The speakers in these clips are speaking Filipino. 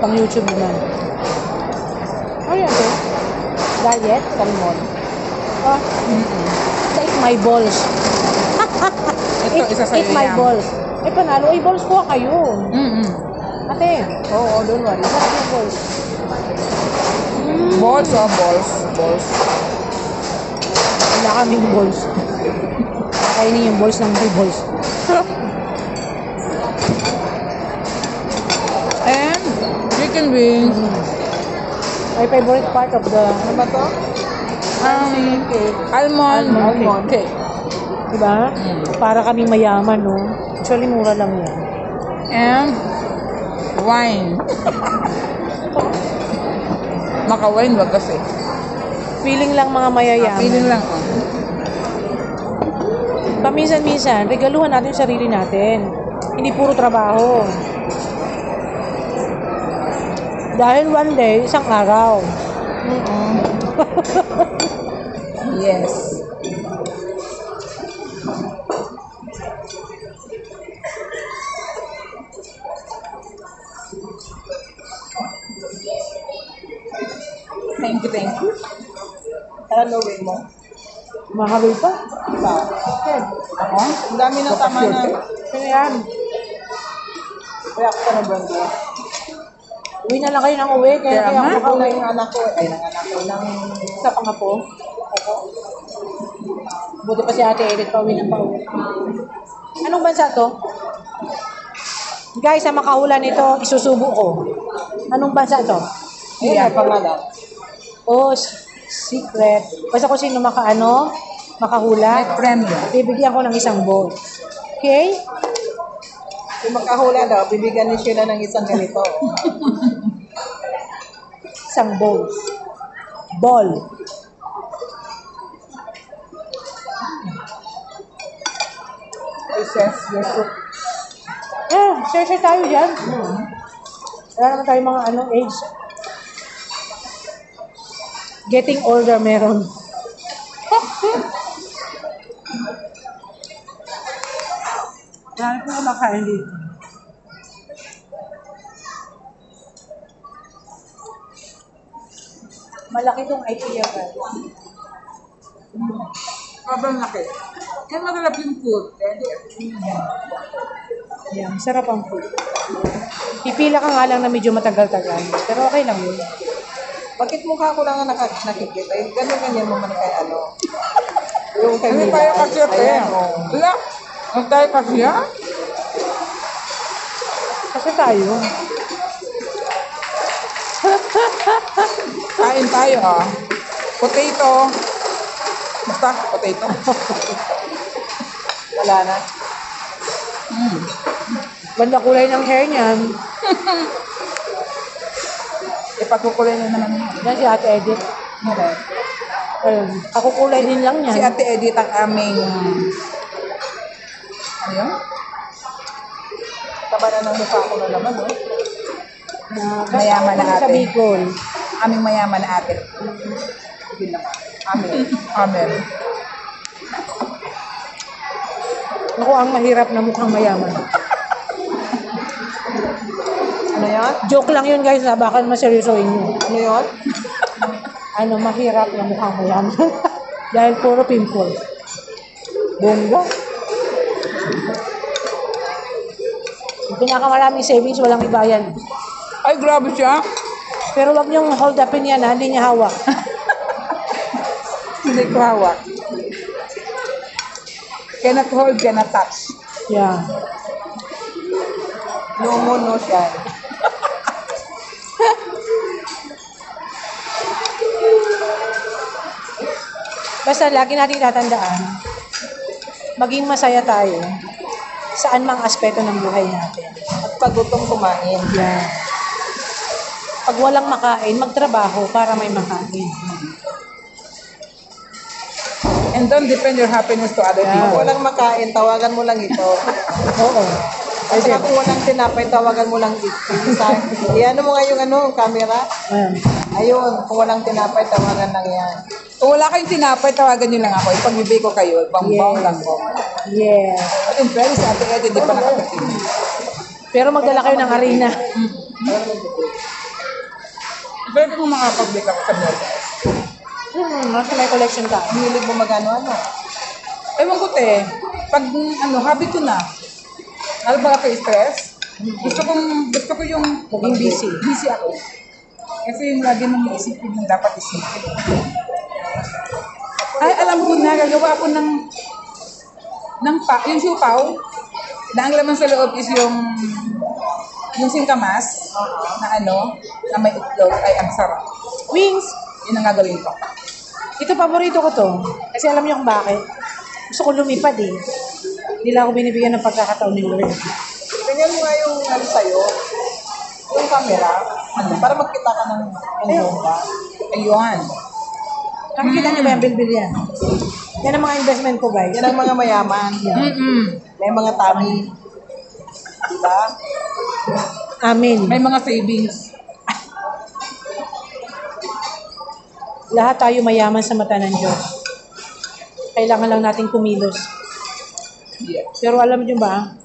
Pang YouTube naman. Ano yan to? Diet? Salmon. Ah, eat my balls. Ito, isa sa'yo Eat my yan. balls. Ay, panalo. Ay, balls ko kayo. Ate. Oo, don't worry. Sarap yung balls. Balls o balls? Balls. Wala kaming balls. Kainin yung balls ng may balls. And chicken wings. My favorite part of the... Ano ba to? Almond cake. Diba? Para kaming mayaman, no? Actually, mura lang yan. And wine. Maka-wine wag kasi. Feeling lang mga mayayaman. Feeling lang. Oh. Paminsan-minsan, regaluhan natin yung sarili natin. Hindi puro trabaho. Dahil one day, isang araw. Yes. Thank you. Ano way mo? Mahawil pa. Ako? Ang dami ng tama na. Kaya yan. Kaya ako na Brando. Uwi na lang kayo ng uwi. Kaya Kaya nga. ako Ng anak ko. Ay, ng anak ko. Ng sa pangapo. Buti pa si Ate Edith pa uwi ng pauwi. Anong bansa to? Guys, sa makahula nito, isusubo ko. Anong bansa to? Ayan, pangalan. Oh, secret. Basta kung sino makahula, My friend. bibigyan ko ng isang bowl. Okay? Kung makahula daw, bibigyan niyo sila ng isang ganito. Isang bowl. Ball. It says your soup. Share tayo dyan. Wala naman tayo mga age. Getting older meron. Marami ko kumakain dito. Malaki tong IKEA guys. Sobrang laki. Kaya masarap yung food. Yan, sarap ang food. Pipila ka nga lang na medyo matagal-tagal. Pero okay lang yun. Bakit mukha ko lang ang nakikita? Ganyan mo man kay ano. Yung kay Mila. Tayo kasi Ayan, Wala. Ang tayo kasi ha? Kasi tayo. Kain tayo ah. Potato. Basta, potato. Wala na. Ganda kulay ng hair niyan. Ipagkukulay na naman yun. Yan si Ate Edith. Ayun. Ako kulay din lang Si yan. Ate Edith ang aming... Ano yun? Taba na ng mukha ko na naman, no? Mayaman na Sa ate. Bicol. Aming mayaman na ate. Sige naman. Amen. Ako ang mahirap na mukhang mayaman. Ano yan? Joke lang yun guys, ha? Baka maseryosohin nyo. Ano yun? Mahirap na mukhang mayaman. Dahil puro pimples. Bongga. Yung pinakamaraming savings, walang ibayan. Ay, grabe siya. Pero wag niyong hold upin yan, ha? Hindi niya hawak. Hindi ko hawak. Cannot hold, cannot touch. Yeah. No mo, no siya. Basta lagi natin tatandaan, maging masaya tayo saan mang aspeto ng buhay natin. At pag gutom kumain. Yeah. Pag walang makain, magtrabaho para may makain. And don't depend your happiness to other Yeah. people. Kung walang makain, tawagan mo lang ito. Oo. At saka kung walang tinapay, tawagan mo lang ito. Iyan mo nga yung camera. Ayan. Ayun, kung walang tinapay, tawagan lang yan. Kung wala kayong tinapay, tawagan nyo lang ako. Ipagbibig ko kayo. Bang-bang lang ko. Yeah. At in fairness, sa Ate Ed, hindi pa nakakating. Pero magdala kayo ng harina. Pwede kung makapag-bake ako sa noodles. Nasa may collection ka. Hilig mo magano-ano. Ewan ko te, pag habit ko na. Alam ba ako stress? Gusto ko yung Maging busy. Busy ako. Kasi yung lagi mong iisipin ng dapat isipin. Ay, alam ko na, gagawa ako ng yung siupaw, na ang laman sa loob is yung singkamas, na may itlog, ay ang sarap. Wings! Yun ang gagawin ko. Ito, paborito ko to. Kasi alam niyo kung bakit. Gusto ko lumipad eh. Hindi lang ako binibigyan ng pagkakataon ni Lord. Ganyan mo nga yung sa'yo, yung camera, para magkita ka ng bomba. Ayun. Nakikita niyo ba yung bilbil yan? Yan ang mga investment ko, guys. Yan ang mga mayaman. May mga tami. Diba? Amin. May mga savings. Lahat tayo mayaman sa mata ng Diyos. Kailangan lang nating kumilos. Yeah. Pero alam niyo ba,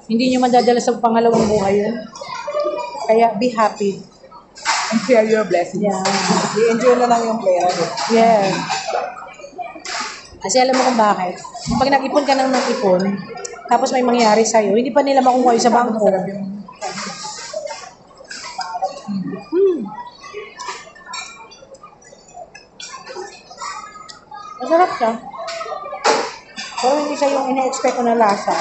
hindi niyo madadala sa pangalawang buhay yun. Kaya be happy. And share your blessings. Yeah. I-enjoy na lang yung pera. Yeah. Kasi alam mo kung bakit. Pag nag-ipon ka ng nag-ipon, tapos may mangyari sa'yo, hindi pa nila makukuha yung sa bangko. Masarap yung Masarap siya. Pero hindi siya yung ina-expect ko na lasa.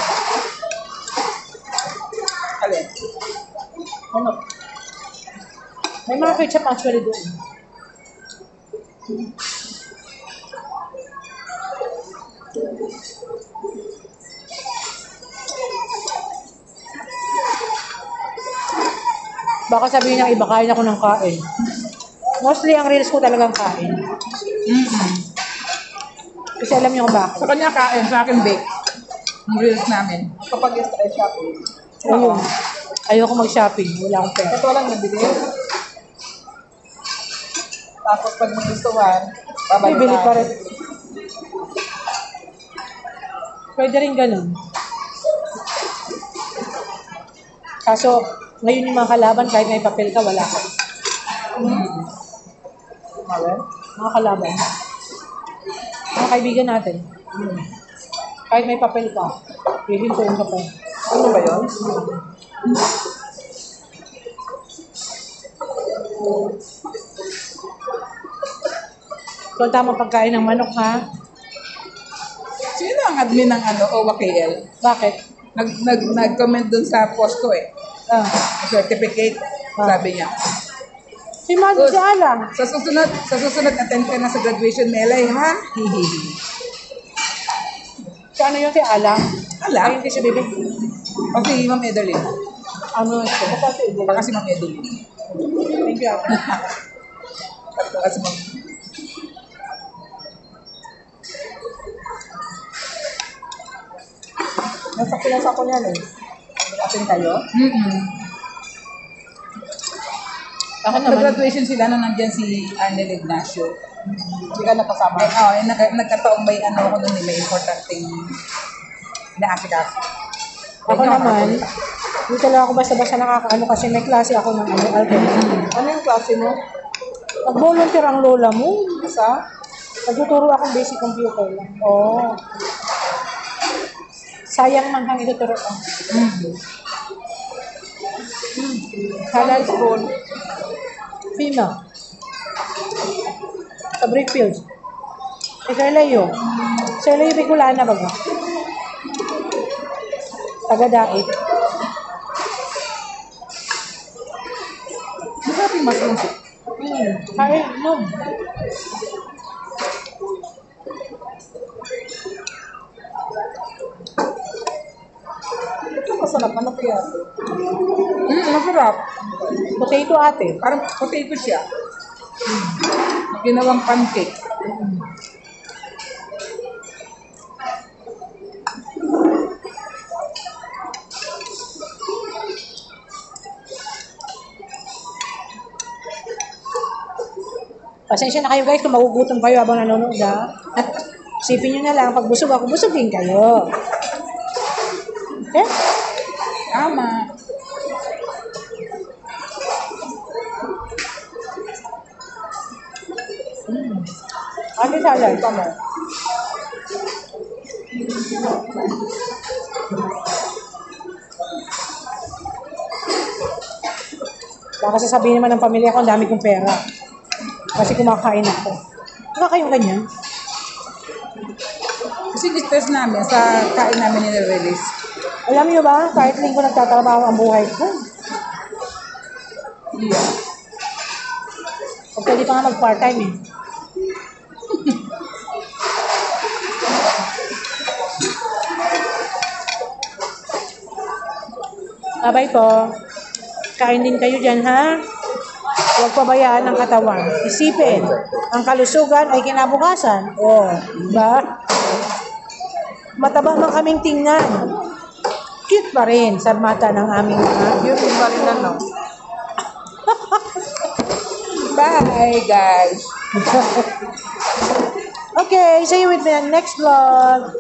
alin. Ano? May mga ketchup actually doon. Baka sabihin ng iba, kain ako ng kain. Mostly, ang reels ko talagang kain. Kasi alam niyo kung bakit. Sa kanya kain, sa akin bake. Yung reels namin. Kapag stress shopping. Ayun. Ayoko mag-shopping. Wala akong pera. Ito lang nabili. Tapos pag magustuhan, babalik Bibili pa rin. Pwede rin ganun. Kaso, ngayon yung mga kalaban, kahit may papel ka, wala ka. Mga kalaban. Mga kaibigan natin. Kahit may papel ka, hihintuin ka pa. Ano ba yun? So, ang tamang pagkain ng manok, ha? Sino ang admin ng OWA-KL? Bakit? Nag-comment dun sa post ko eh. Ah. Certificate, sabi niya. Si Mado, si Alang. Sa susunod attend ka na sa graduation, Melay, ha? Hihihi. Si ano yun, si Alang? Alang? Ay, hindi siya bibig. O si Ma'am Edeline. Ano siya? Baka si Ma'am Edeline. Thank you, Ate. Baka si Ma'am. Nasa kilasa ko niyan eh. Atin kayo? Ako naman. Nag-graduation sila nung nandiyan si Arnel Ignacio. Hindi ka nakasama. Nagkataong may ako nun, may importanteng inaasikaso. Ako naman, hindi talaga ako basta-basta nakakaano kasi may klase ako ng alcohol. Ano yung klase mo? Nag-volunteer ang lola mo. Sa? Nagtuturo akong basic computer lang. Oo. Sayang man kang ituturo ko. Halal school. Female. Sa Brickfields. Sa Layo. Sa Layo, Bicolana ba ba? Taga-dait. Masarap yung mushroom soup. Ay, no. Ito masarap. Ano kaya? Masarap. Potato ate. Parang potato siya. Ginawang pancake. Pasensya na kayo guys kung magugutom kayo habang nanonood ha. Isipin nyo na lang, pag busog ako, busogin kayo. Okay? Tama. Ate salad. Pa mo. Baka sasabihin naman ng pamilya ko, ang dami kong pera. Kasi kumakain ako. Wala kayong ganyan? Kasi stress namin sa kain namin nire-release. Alam niyo ba, kahit linggo nagtatrabaho ang buhay ko. Yeah. Pag pwede pa nga mag-part-time eh. Abay po, kain din kayo dyan ha. Huwag pabayaan ang katawan. Isipin, ang kalusugan ay kinabukasan. O, diba? Mataba man kaming tingnan. Cute pa rin sa mata ng aming mga. Cute pa rin ano. Bye, guys. Okay, see you with me on next vlog.